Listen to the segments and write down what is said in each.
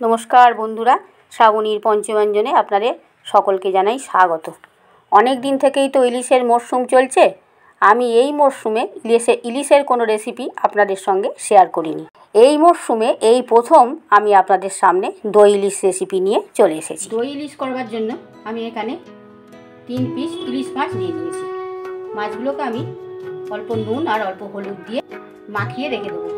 নমস্কার বন্ধুরা, শ্রাবণীর পঞ্চব্যঞ্জনে আপনাদের সকলকে জানাই স্বাগত। অনেক দিন থেকেই তো ইলিশের মরশুম চলছে। আমি এই মরশুমে ইলিশের কোনো রেসিপি আপনাদের সঙ্গে শেয়ার করিনি। এই মরশুমে এই প্রথম আমি আপনাদের সামনে দই ইলিশ রেসিপি নিয়ে চলে এসেছি। দই ইলিশ করবার জন্য আমি এখানে 3 পিস ইলিশ মাছ নিয়ে নিয়েছি। মাছগুলোকে আমি অল্প নুন আর অল্প হলুদ দিয়ে মাখিয়ে রেখে দেবো।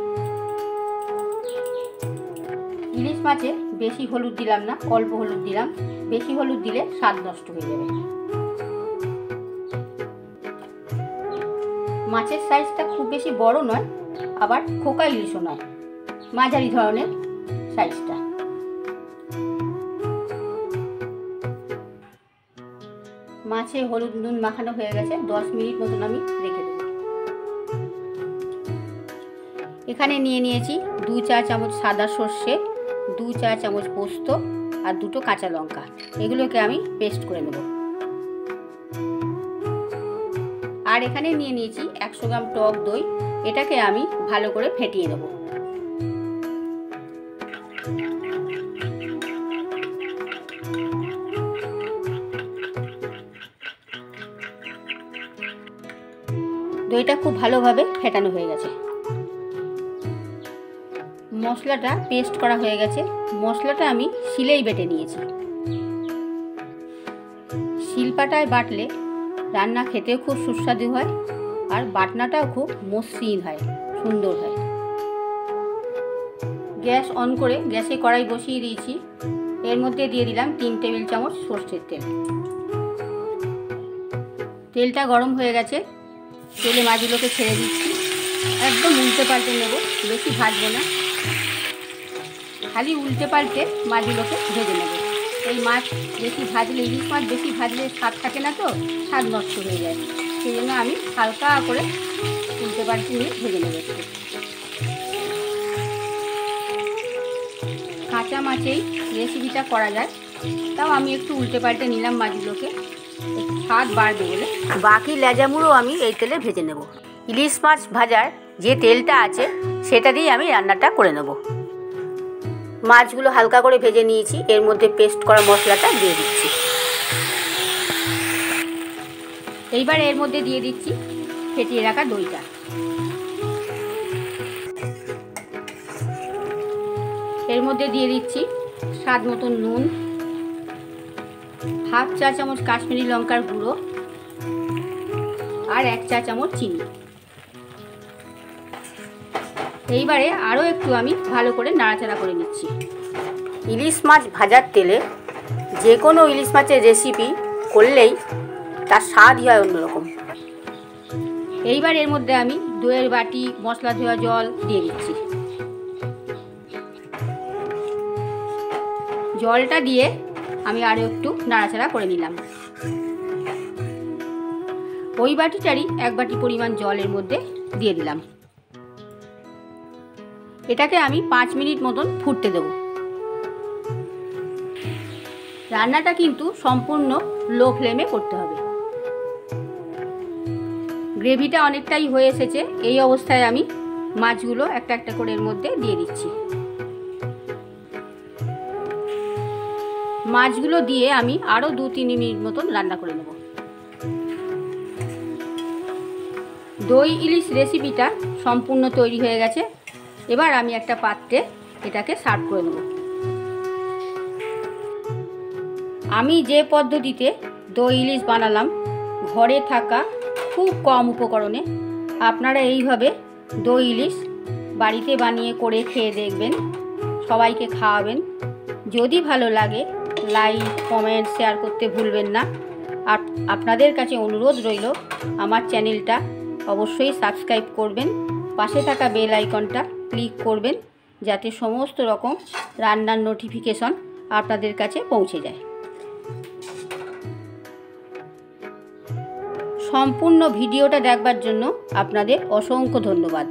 ইলিশ মাছে বেশি হলুদ দিলাম না, অল্প হলুদ দিলাম। বেশি হলুদ দিলে স্বাদ নষ্ট হয়ে যাবে। মাছের সাইজটা খুব বেশি বড় নয়, আবার খোকা ইলিশও নয়, মাঝারি ধরনের সাইজটা। মাছে হলুদ নুন মাখানো হয়ে গেছে, 10 মিনিট মতন আমি রেখে দেব। এখানে নিয়ে নিয়েছি 2 চা চামচ সাদা সর্ষে, 2 চা চামচ পোস্ত আর 2টো কাঁচা লঙ্কা। এগুলোকে আমি পেস্ট করে নেব। আর এখানে নিয়ে নিয়েছি 100 গ্রাম টক দই। এটাকে আমি ভালো করে ফেটিয়ে নেব। দইটা খুব ভালোভাবে ফেটানো হয়ে গেছে। মশলাটা পেস্ট করা হয়ে গেছে। মশলাটা আমি শিলেই বেটে নিয়েছি। শিলপাটায় বাটলে রান্না খেতেও খুব সুস্বাদু হয়, আর বাটনাটাও খুব মসৃণ হয়, সুন্দর হয়। গ্যাস অন করে গ্যাসে কড়াই বসিয়ে দিয়েছি। এর মধ্যে দিয়ে দিলাম 3 টেবিল চামচ সরষের তেল। তেলটা গরম হয়ে গেছে। তেলে মাছগুলোকে ছেড়ে দিচ্ছি। একদম উল্টে পাল্টে নেব, বেশি ভাজবো না, খালি উল্টে পাল্টে মাছগুলোকে ভেজে নেব। এই মাছ বেশি ভাজলে, ইলিশ মাছ বেশি ভাজলে স্বাদ থাকে না, তো স্বাদ নষ্ট হয়ে যায়। সেই জন্য আমি হালকা করে উল্টে পাল্টে নিয়ে ভেজে নেব। কাঁচা মাছেই রেসিপিটা করা যায়, তাও আমি একটু উল্টে পাল্টে নিলাম মাছগুলোকে, স্বাদ বাড়বে বলে। বাকি লেজামুড়ো আমি এই তেলে ভেজে নেব। ইলিশ মাছ ভাজার যে তেলটা আছে সেটা দিয়ে আমি রান্নাটা করে নেব। মাছগুলো হালকা করে ভেজে নিয়েছি। এর মধ্যে পেস্ট করা মশলাটা দিয়ে দিচ্ছি। এইবার এর মধ্যে দিয়ে দিচ্ছি ফেটিয়ে রাখা দইটা। এর মধ্যে দিয়ে দিচ্ছি স্বাদ মতন নুন, হাফ চা চামচ কাশ্মীরি লঙ্কার গুঁড়ো আর 1 চা চামচ চিনি। এইবারে আরও একটু আমি ভালো করে নাড়াচাড়া করে নিচ্ছি। ইলিশ মাছ ভাজার তেলে যে কোনো ইলিশ মাছের রেসিপি করলেই তার স্বাদই হয় অন্যরকম। এইবার এর মধ্যে আমি দইয়ের বাটি, মশলা ধোয়া জল দিয়ে দিচ্ছি। জলটা দিয়ে আমি আরও একটু নাড়াচাড়া করে নিলাম। ওই বাটিটারই 1 বাটি পরিমাণ জলের মধ্যে দিয়ে দিলাম। এটাকে আমি 5 মিনিট মতন ফুটতে দেব। রান্নাটা কিন্তু সম্পূর্ণ লো ফ্লেমে করতে হবে। গ্রেভিটা অনেকটাই হয়ে এসেছে। এই অবস্থায় আমি মাছগুলো একটা একটা করে এর মধ্যে দিয়ে দিচ্ছি। মাছগুলো দিয়ে আমি আরও 2-3 মিনিট মতন রান্না করে নেব। দই ইলিশ রেসিপিটা সম্পূর্ণ তৈরি হয়ে গেছে। এবার আমি একটা পাত্রে এটাকে সার্ভ করে নেব। আমি যে পদ্ধতিতে দই ইলিশ বানালাম, ঘরে থাকা খুব কম উপকরণে, আপনারা এইভাবে দই ইলিশ বাড়িতে বানিয়ে করে খেয়ে দেখবেন, সবাইকে খাওয়াবেন। যদি ভালো লাগে লাইক, কমেন্ট, শেয়ার করতে ভুলবেন না। আর আপনাদের কাছে অনুরোধ রইল, আমার চ্যানেলটা অবশ্যই সাবস্ক্রাইব করবেন। পাশে থাকা বেল আইকনটা ক্লিক করবেন, যাতে সমস্ত রকম রান্নার নোটিফিকেশন আপনাদের কাছে পৌঁছে যায়। সম্পূর্ণ ভিডিওটা দেখবার জন্য আপনাদের অসংখ্য ধন্যবাদ।